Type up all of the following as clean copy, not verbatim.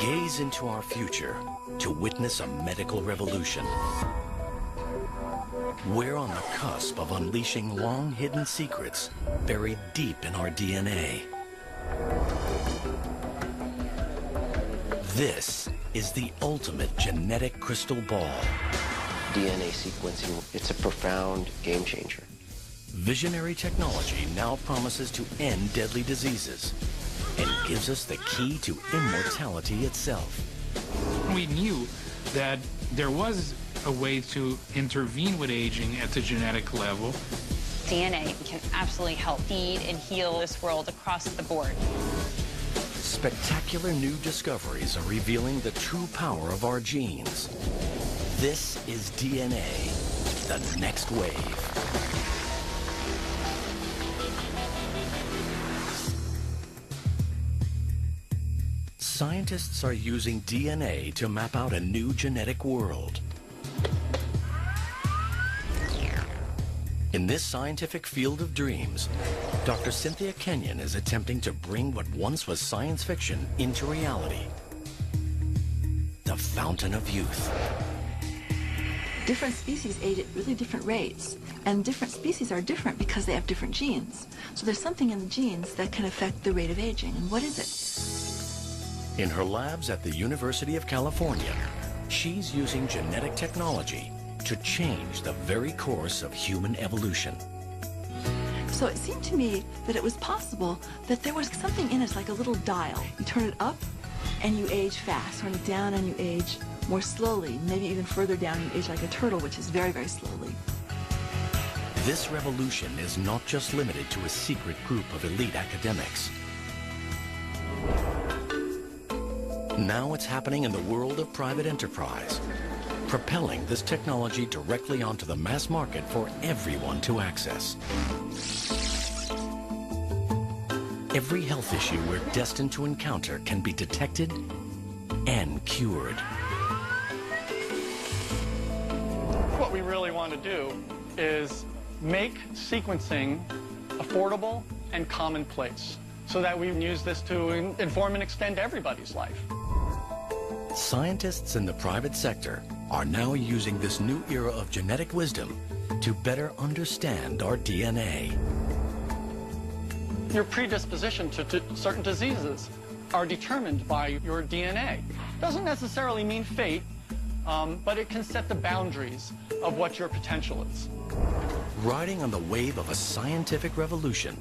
gaze into our future to witness a medical revolution. We're on the cusp of unleashing long-hidden secrets buried deep in our DNA. This is the ultimate genetic crystal ball. DNA sequencing, it's a profound game changer. Visionary technology now promises to end deadly diseases and gives us the key to immortality itself. We knew that there was a way to intervene with aging at the genetic level. DNA can absolutely help feed and heal this world across the board. Spectacular new discoveries are revealing the true power of our genes. This is DNA, the next wave. Scientists are using DNA to map out a new genetic world. In this scientific field of dreams, Dr. Cynthia Kenyon is attempting to bring what once was science fiction into reality. The Fountain of Youth. Different species age at really different rates, and different species are different because they have different genes. So there's something in the genes that can affect the rate of aging, and what is it? In her labs at the University of California, she's using genetic technology to change the very course of human evolution. So it seemed to me that it was possible that there was something in it like a little dial. You turn it up and you age fast, turn it down and you age more slowly, maybe even further down you age like a turtle, which is very, very slowly. This revolution is not just limited to a secret group of elite academics. Now it's happening in the world of private enterprise, propelling this technology directly onto the mass market for everyone to access. Every health issue we're destined to encounter can be detected and cured. What we really want to do is make sequencing affordable and commonplace so that we can use this to inform and extend everybody's life. Scientists in the private sector are now using this new era of genetic wisdom to better understand our DNA. Your predisposition to certain diseases are determined by your DNA. Doesn't necessarily mean fate, but it can set the boundaries of what your potential is. Riding on the wave of a scientific revolution,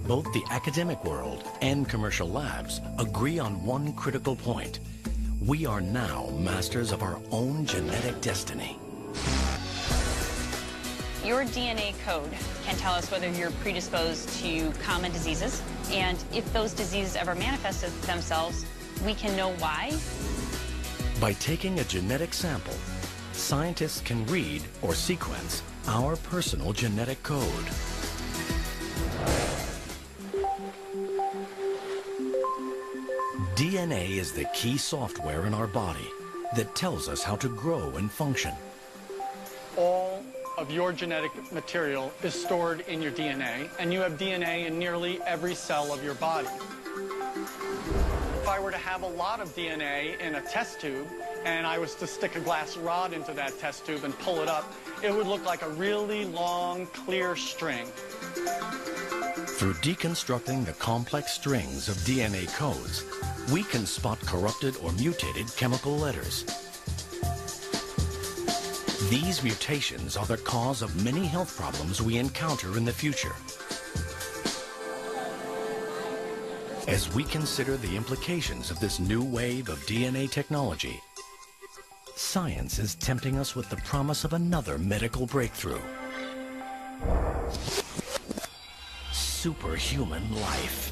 both the academic world and commercial labs agree on one critical point. We are now masters of our own genetic destiny. Your DNA code can tell us whether you're predisposed to common diseases, and if those diseases ever manifested themselves, we can know why. By taking a genetic sample, scientists can read or sequence our personal genetic code. DNA is the key software in our body that tells us how to grow and function. All of your genetic material is stored in your DNA, and you have DNA in nearly every cell of your body. If I were to have a lot of DNA in a test tube, and I was to stick a glass rod into that test tube and pull it up, it would look like a really long, clear string. Through deconstructing the complex strings of DNA codes, we can spot corrupted or mutated chemical letters. These mutations are the cause of many health problems we encounter in the future. As we consider the implications of this new wave of DNA technology, science is tempting us with the promise of another medical breakthrough. Superhuman life.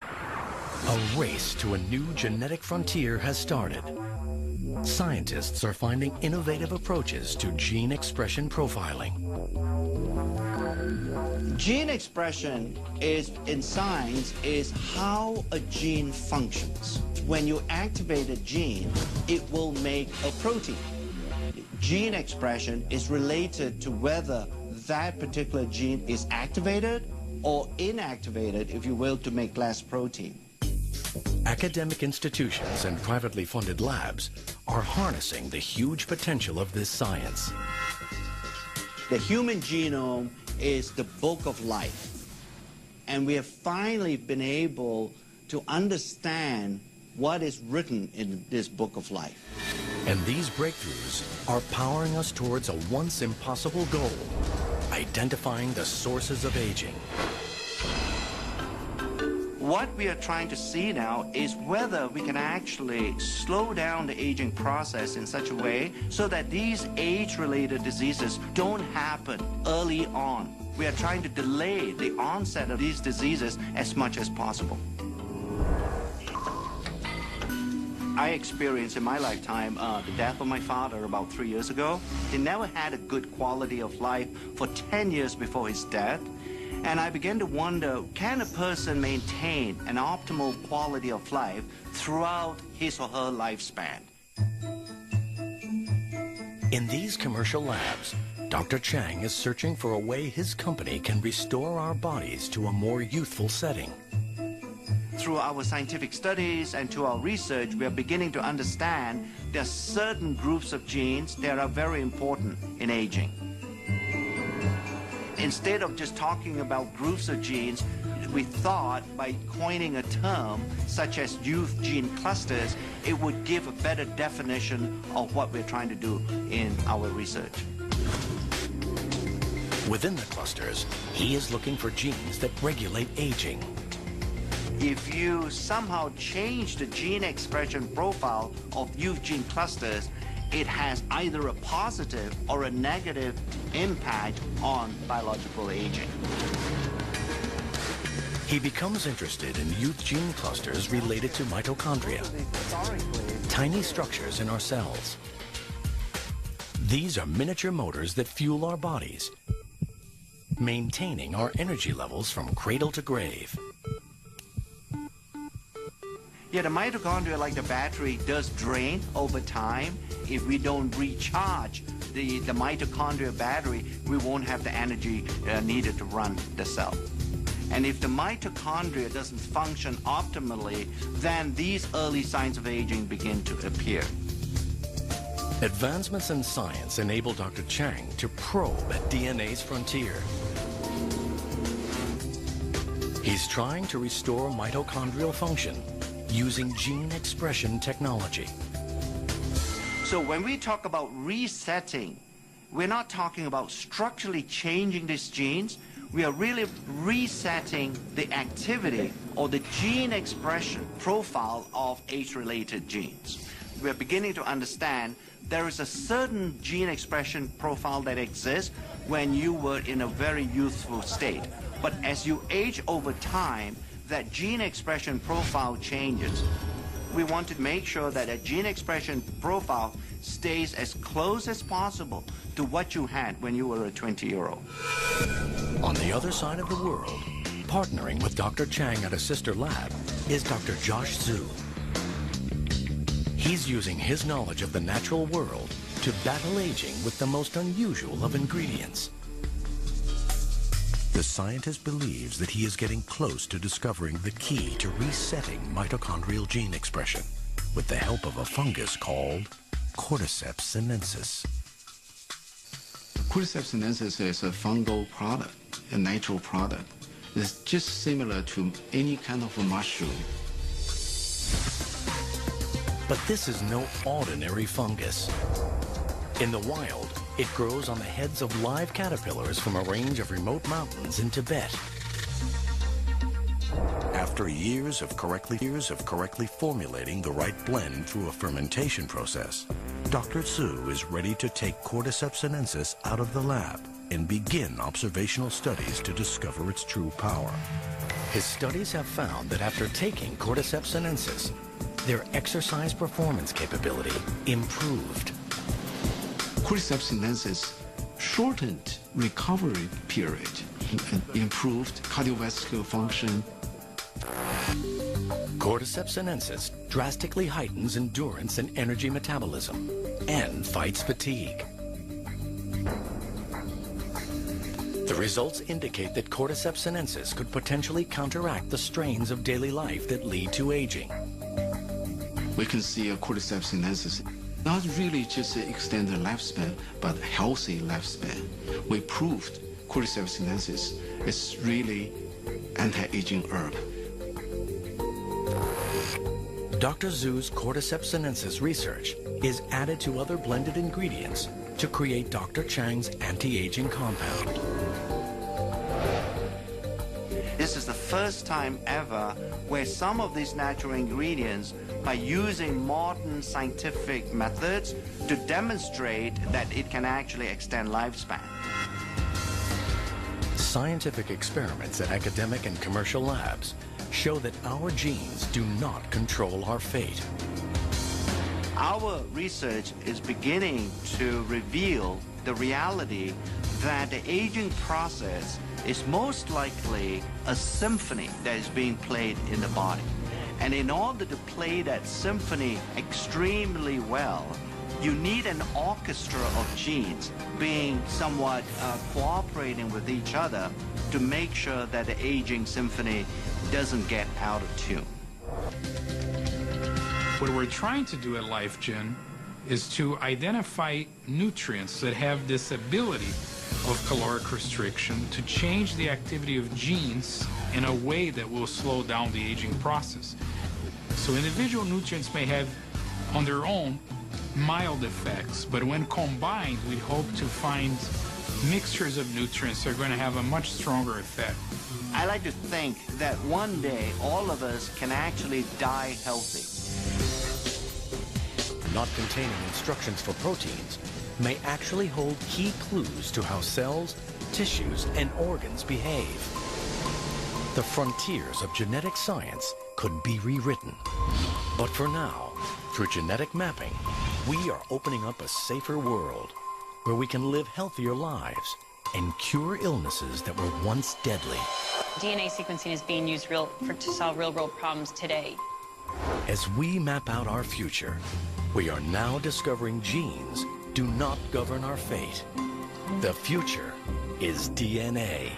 A race to a new genetic frontier has started. Scientists are finding innovative approaches to gene expression profiling. Gene expression in science is how a gene functions. When you activate a gene, it will make a protein. Gene expression is related to whether that particular gene is activated or inactivated, if you will, to make less protein. academic institutions and privately funded labs are harnessing the huge potential of this science. The human genome is the book of life, and we have finally been able to understand what is written in this book of life. And these breakthroughs are powering us towards a once impossible goal, identifying the sources of aging. What we are trying to see now is whether we can actually slow down the aging process in such a way so that these age-related diseases don't happen early on. We are trying to delay the onset of these diseases as much as possible. I experienced in my lifetime the death of my father about 3 years ago. He never had a good quality of life for 10 years before his death. And I began to wonder, can a person maintain an optimal quality of life throughout his or her lifespan? In these commercial labs, Dr. Chang is searching for a way his company can restore our bodies to a more youthful setting. Through our scientific studies and to our research, we are beginning to understand there are certain groups of genes that are very important in aging. Instead of just talking about groups of genes, we thought by coining a term such as youth gene clusters, it would give a better definition of what we're trying to do in our research. Within the clusters, he is looking for genes that regulate aging. If you somehow change the gene expression profile of youth gene clusters, it has either a positive or a negative impact on biological aging. He becomes interested in youth gene clusters related to mitochondria, tiny structures in our cells. These are miniature motors that fuel our bodies, maintaining our energy levels from cradle to grave. Yeah, the mitochondria, like the battery, does drain over time. If we don't recharge the mitochondria battery, we won't have the energy needed to run the cell. And if the mitochondria doesn't function optimally, then these early signs of aging begin to appear. Advancements in science enable Dr. Chang to probe at DNA's frontier. He's trying to restore mitochondrial function using gene expression technology. So when we talk about resetting, we're not talking about structurally changing these genes. We are really resetting the activity or the gene expression profile of age-related genes. We're beginning to understand there is a certain gene expression profile that exists when you were in a very youthful state. But as you age over time, that gene expression profile changes. We want to make sure that a gene expression profile stays as close as possible to what you had when you were a 20-year-old. On the other side of the world, partnering with Dr. Chang at a sister lab, is Dr. Josh Zhu. He's using his knowledge of the natural world to battle aging with the most unusual of ingredients. The scientist believes that he is getting close to discovering the key to resetting mitochondrial gene expression with the help of a fungus called Cordyceps sinensis. Cordyceps sinensis is a fungal product, a natural product. It's just similar to any kind of a mushroom. But this is no ordinary fungus. In the wild, it grows on the heads of live caterpillars from a range of remote mountains in Tibet. After years of correctly formulating the right blend through a fermentation process, Dr. Zhu is ready to take Cordyceps sinensis out of the lab and begin observational studies to discover its true power. His studies have found that after taking Cordyceps sinensis, their exercise performance capability improved. Cordyceps sinensis shortened recovery period and improved cardiovascular function. Cordyceps sinensis drastically heightens endurance and energy metabolism and fights fatigue. The results indicate that Cordyceps sinensis could potentially counteract the strains of daily life that lead to aging. we can see a cordyceps sinensis. Not really just extended lifespan, but healthy lifespan. We proved cordyceps sinensis is really anti-aging herb. Dr. Zhu's cordyceps sinensis research is added to other blended ingredients to create Dr. Chang's anti-aging compound. This is the first time ever where some of these natural ingredients, by using modern scientific methods, to demonstrate that it can actually extend lifespan. Scientific experiments at academic and commercial labs show that our genes do not control our fate. Our research is beginning to reveal the reality that the aging process is most likely a symphony that is being played in the body. And in order to play that symphony extremely well, you need an orchestra of genes being somewhat cooperating with each other to make sure that the aging symphony doesn't get out of tune. What we're trying to do at LifeGen is to identify nutrients that have this ability of caloric restriction to change the activity of genes in a way that will slow down the aging process. So individual nutrients may have on their own mild effects, but when combined, we hope to find mixtures of nutrients that are going to have a much stronger effect. I like to think that one day all of us can actually die healthy. Not containing instructions for proteins may actually hold key clues to how cells, tissues, and organs behave. The frontiers of genetic science could be rewritten. But for now, through genetic mapping, we are opening up a safer world where we can live healthier lives and cure illnesses that were once deadly. DNA sequencing is being used to solve real-world problems today. As we map out our future, we are now discovering genes do not govern our fate. The future is DNA.